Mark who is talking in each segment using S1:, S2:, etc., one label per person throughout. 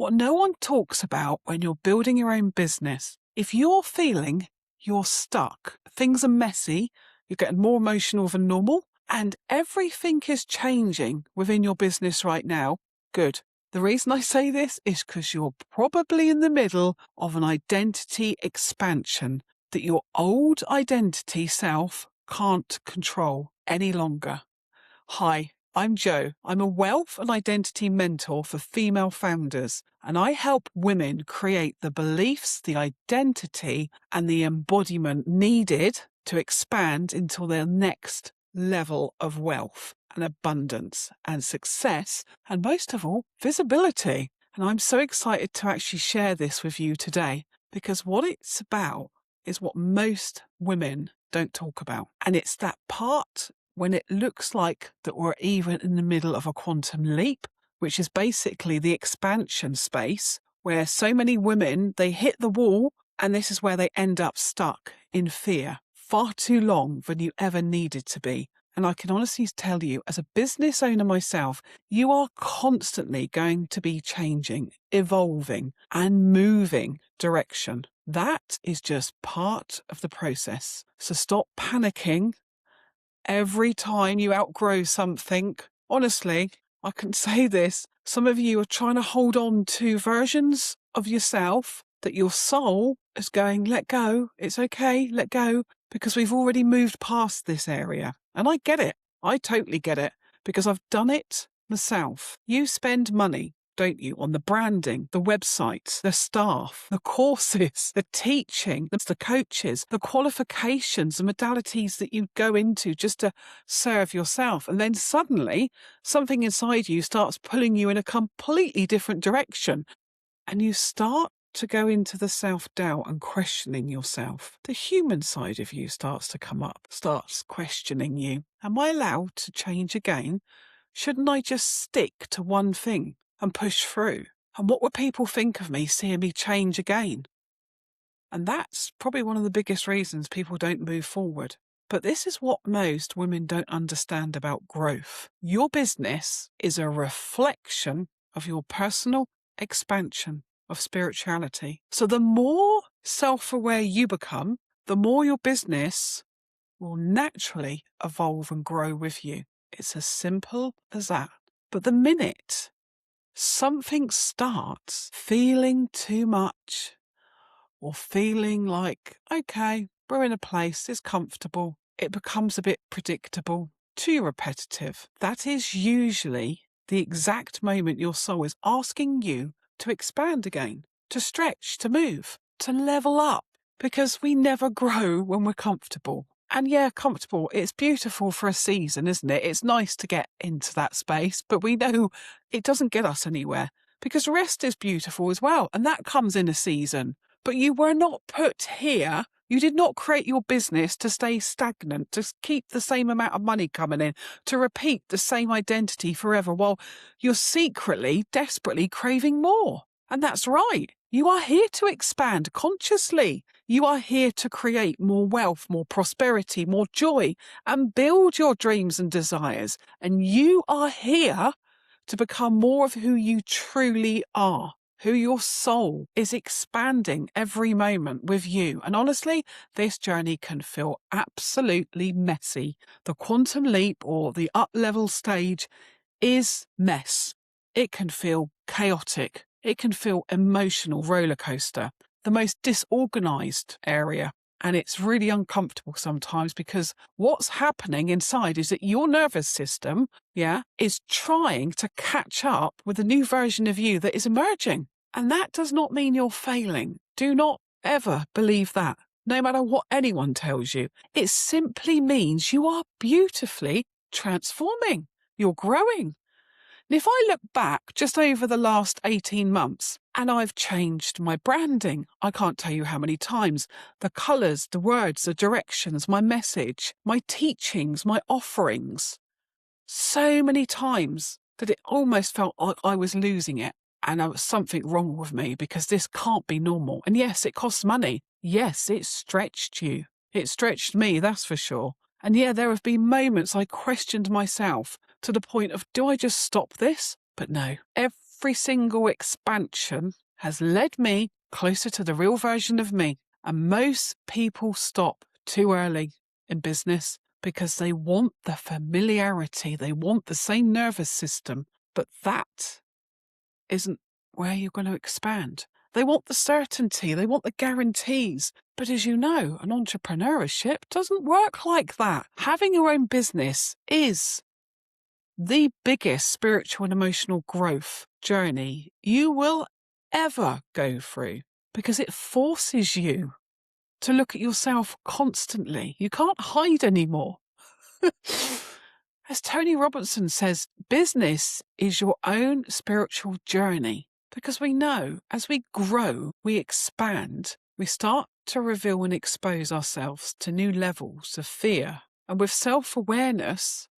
S1: what no one talks about when you're building your own business. If you're feeling you're stuck, things are messy, you're getting more emotional than normal, and everything is changing within your business right now, good. The reason I say this is because you're probably in the middle of an identity expansion that your old identity self can't control any longer. Hi, I'm Jo. I'm a wealth and identity mentor for female founders, and I help women create the beliefs, the identity, and the embodiment needed to expand into their next level of wealth and abundance and success, and most of all, visibility. And I'm so excited to actually share this with you today, because what it's about is what most women don't talk about. And it's that part when it looks like that we're even in the middle of a quantum leap, which is basically the expansion space where so many women, they hit the wall, and this is where they end up stuck in fear far too long than you ever needed to be. And I can honestly tell you, as a business owner myself, you are constantly going to be changing, evolving, and moving direction. That is just part of the process. So stop panicking every time you outgrow something. Honestly, I can say this. Some of you are trying to hold on to versions of yourself that your soul is going, let go. It's okay, let go, because we've already moved past this area. And I get it. I totally get it, because I've done it myself. You spend money, don't you, on the branding, the websites, the staff, the courses, the teaching, the coaches, the qualifications, the modalities that you go into just to serve yourself. And then suddenly something inside you starts pulling you in a completely different direction. And you start to go into the self-doubt and questioning yourself. The human side of you starts to come up, starts questioning you. Am I allowed to change again? Shouldn't I just stick to one thing and push through? And what would people think of me seeing me change again? And that's probably one of the biggest reasons people don't move forward. But this is what most women don't understand about growth. Your business is a reflection of your personal expansion of spirituality. So the more self-aware you become, the more your business will naturally evolve and grow with you. It's as simple as that. But the minute something starts feeling too much, or feeling like, okay, we're in a place, it's comfortable, it becomes a bit predictable, too repetitive, that is usually the exact moment your soul is asking you to expand again, to stretch, to move, to level up, because we never grow when we're comfortable. And yeah, comfortable, it's beautiful for a season, isn't it? It's nice to get into that space, but we know it doesn't get us anywhere, because rest is beautiful as well, and that comes in a season. But you were not put here. You did not create your business to stay stagnant, to keep the same amount of money coming in, to repeat the same identity forever while you're secretly, desperately craving more. And that's right. You are here to expand consciously. You are here to create more wealth, more prosperity, more joy, and build your dreams and desires. And you are here to become more of who you truly are, who your soul is expanding every moment with you. And honestly, this journey can feel absolutely messy. The quantum leap, or the up-level stage, is mess. It can feel chaotic. It can feel emotional roller coaster, the most disorganized area. And it's really uncomfortable sometimes, because what's happening inside is that your nervous system, is trying to catch up with a new version of you that is emerging. And that does not mean you're failing. Do not ever believe that, no matter what anyone tells you. It simply means you are beautifully transforming. You're growing. And if I look back just over the last 18 months, and I've changed my branding, I can't tell you how many times, the colours, the words, the directions, my message, my teachings, my offerings, so many times that it almost felt like I was losing it. And there was something wrong with me, because this can't be normal. And yes, it costs money. Yes, it stretched you. It stretched me, that's for sure. And yeah, there have been moments I questioned myself to the point of, do I just stop this? But no, every every single expansion has led me closer to the real version of me. And most people stop too early in business because they want the familiarity. They want the same nervous system, but that isn't where you're going to expand. They want the certainty. They want the guarantees. But as you know, an entrepreneurship doesn't work like that. Having your own business is the biggest spiritual and emotional growth journey you will ever go through, because it forces you to look at yourself constantly. You can't hide anymore. As Tony Robinson says, business is your own spiritual journey, because we know as we grow, we expand, we start to reveal and expose ourselves to new levels of fear. And with self-awareness,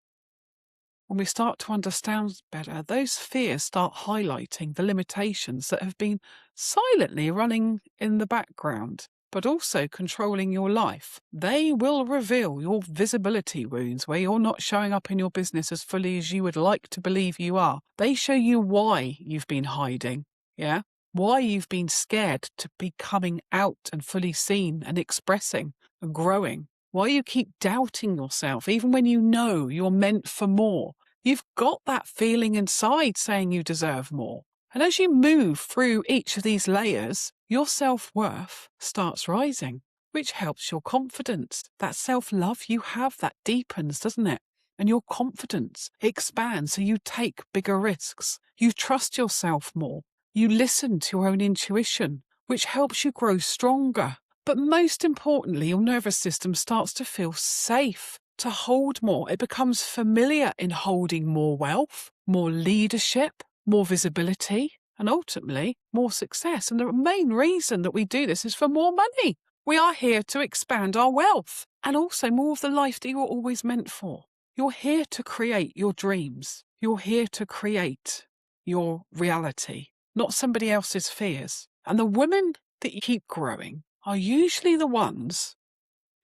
S1: when we start to understand better, those fears start highlighting the limitations that have been silently running in the background, but also controlling your life. They will reveal your visibility wounds where you're not showing up in your business as fully as you would like to believe you are. They show you why you've been hiding, yeah? Why you've been scared to be coming out and fully seen and expressing and growing. Why you keep doubting yourself, even when you know you're meant for more. You've got that feeling inside saying you deserve more. And as you move through each of these layers, your self-worth starts rising, which helps your confidence. That self-love you have, that deepens, doesn't it? And your confidence expands, so you take bigger risks. You trust yourself more. You listen to your own intuition, which helps you grow stronger. But most importantly, your nervous system starts to feel safe to hold more. It becomes familiar in holding more wealth, more leadership, more visibility, and ultimately more success. And the main reason that we do this is for more money. We are here to expand our wealth and also more of the life that you were always meant for. You're here to create your dreams. You're here to create your reality, not somebody else's fears. And the women that you keep growing are usually the ones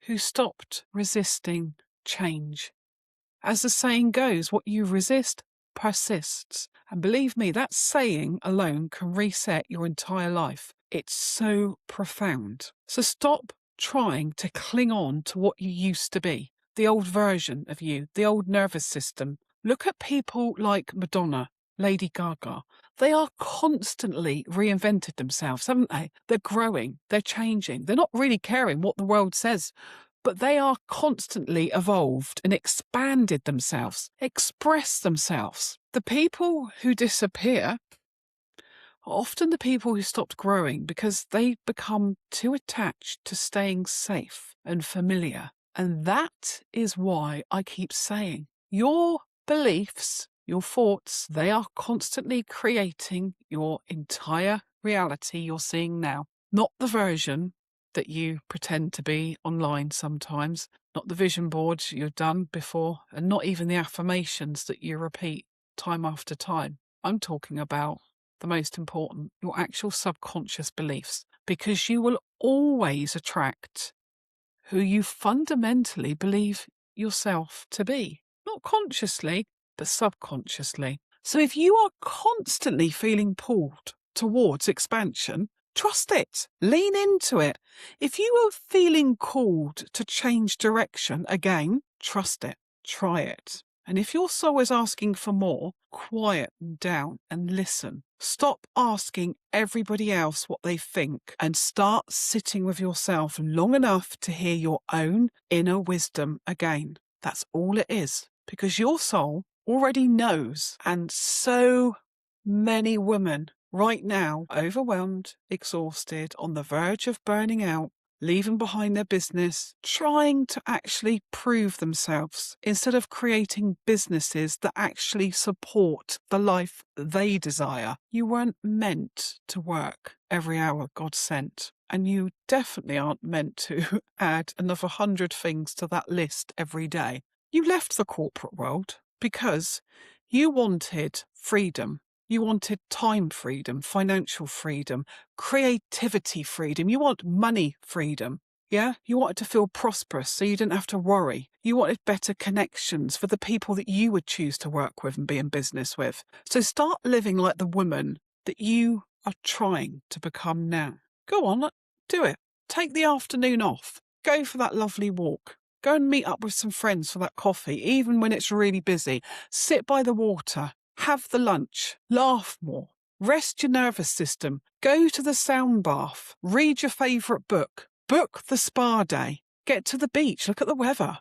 S1: who stopped resisting change. As the saying goes, what you resist persists. And believe me, that saying alone can reset your entire life. It's so profound. So stop trying to cling on to what you used to be, the old version of you, the old nervous system. Look at people like Madonna, Lady Gaga. They are constantly reinvented themselves, haven't they? They're growing, they're changing. They're not really caring what the world says, but they are constantly evolved and expanded themselves, expressed themselves. The people who disappear are often the people who stopped growing because they become too attached to staying safe and familiar. And that is why I keep saying your beliefs, your thoughts, they are constantly creating your entire reality you're seeing now, not the version that you pretend to be online sometimes, not the vision boards you've done before, and not even the affirmations that you repeat time after time. I'm talking about the most important, your actual subconscious beliefs, because you will always attract who you fundamentally believe yourself to be, not consciously, but subconsciously. So if you are constantly feeling pulled towards expansion, trust it, lean into it. If you are feeling called to change direction, again, trust it, try it. And if your soul is asking for more, quiet down and listen. Stop asking everybody else what they think and start sitting with yourself long enough to hear your own inner wisdom again. That's all it is, because your soul already knows. And so many women right now, overwhelmed, exhausted, on the verge of burning out, leaving behind their business, trying to actually prove themselves instead of creating businesses that actually support the life they desire. You weren't meant to work every hour God sent, and you definitely aren't meant to add another 100 things to that list every day. You left the corporate world because you wanted freedom. You wanted time freedom, financial freedom, creativity freedom. You want money freedom. Yeah, you wanted to feel prosperous so you didn't have to worry. You wanted better connections for the people that you would choose to work with and be in business with. So start living like the woman that you are trying to become now. Go on, do it. Take the afternoon off. Go for that lovely walk. Go and meet up with some friends for that coffee, even when it's really busy. Sit by the water. Have the lunch. Laugh more. Rest your nervous system. Go to the sound bath. Read your favourite book. Book the spa day. Get to the beach. Look at the weather.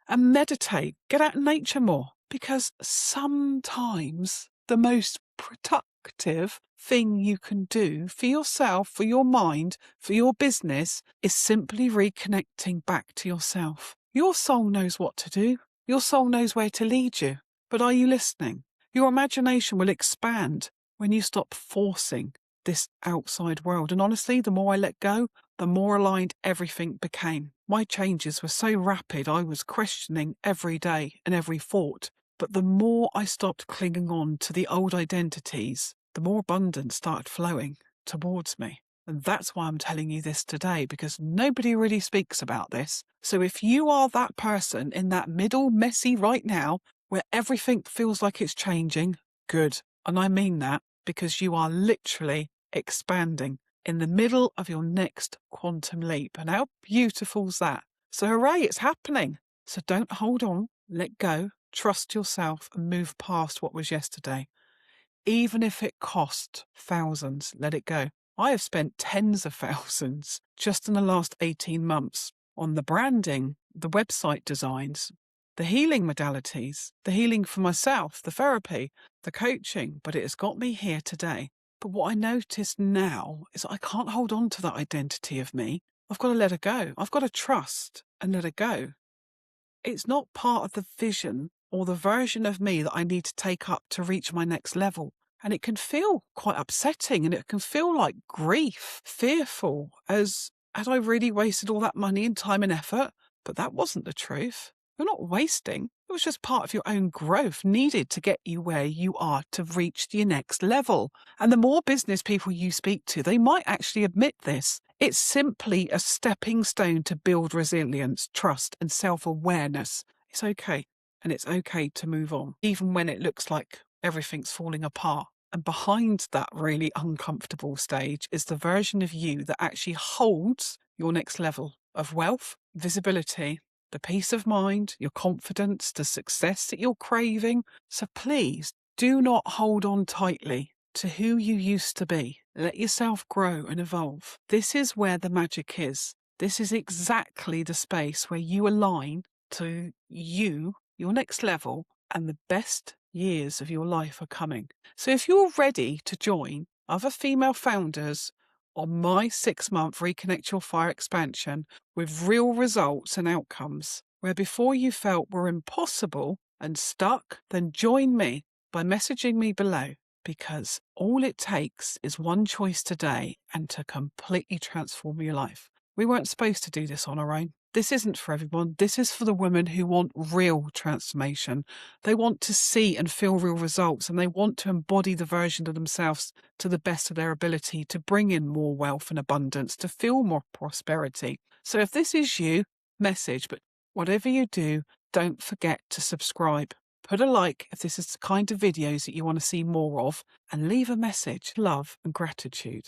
S1: And meditate. Get out in nature more. Because sometimes the most productive thing you can do for yourself, for your mind, for your business is simply reconnecting back to yourself. Your soul knows what to do. Your soul knows where to lead you. But are you listening? Your imagination will expand when you stop forcing this outside world. And honestly, the more I let go, the more aligned everything became. My changes were so rapid, I was questioning every day and every thought. But the more I stopped clinging on to the old identities, the more abundance started flowing towards me. And that's why I'm telling you this today, because nobody really speaks about this. So if you are that person in that middle messy right now, where everything feels like it's changing, good. And I mean that because you are literally expanding in the middle of your next quantum leap. And how beautiful is that? So hooray, it's happening. So don't hold on, let go, trust yourself and move past what was yesterday. Even if it cost thousands, let it go. I have spent tens of thousands just in the last 18 months on the branding, the website designs, the healing modalities, the healing for myself, the therapy, the coaching, but it has got me here today. But what I notice now is I can't hold on to that identity of me. I've got to let it go. I've got to trust and let it go. It's not part of the vision or the version of me that I need to take up to reach my next level. And it can feel quite upsetting and it can feel like grief, fearful, as had I really wasted all that money and time and effort? But that wasn't the truth. You're not wasting. It was just part of your own growth needed to get you where you are to reach your next level. And the more business people you speak to, they might actually admit this. It's simply a stepping stone to build resilience, trust, and self-awareness. It's okay. And it's okay to move on, even when it looks like everything's falling apart. And behind that really uncomfortable stage is the version of you that actually holds your next level of wealth, visibility, the peace of mind, your confidence, the success that you're craving. So please do not hold on tightly to who you used to be. Let yourself grow and evolve. This is where the magic is. This is exactly the space where you align to you, your next level, and the best years of your life are coming. So if you're ready to join other female founders on my 6-month Reconnect Your Fire expansion with real results and outcomes, where before you felt were impossible and stuck, then join me by messaging me below, because all it takes is one choice today and to completely transform your life. We weren't supposed to do this on our own. This isn't for everyone. This is for the women who want real transformation. They want to see and feel real results, and they want to embody the version of themselves to the best of their ability to bring in more wealth and abundance, to feel more prosperity. So if this is you, message. But whatever you do, don't forget to subscribe. Put a like if this is the kind of videos that you want to see more of, and leave a message. Love and gratitude.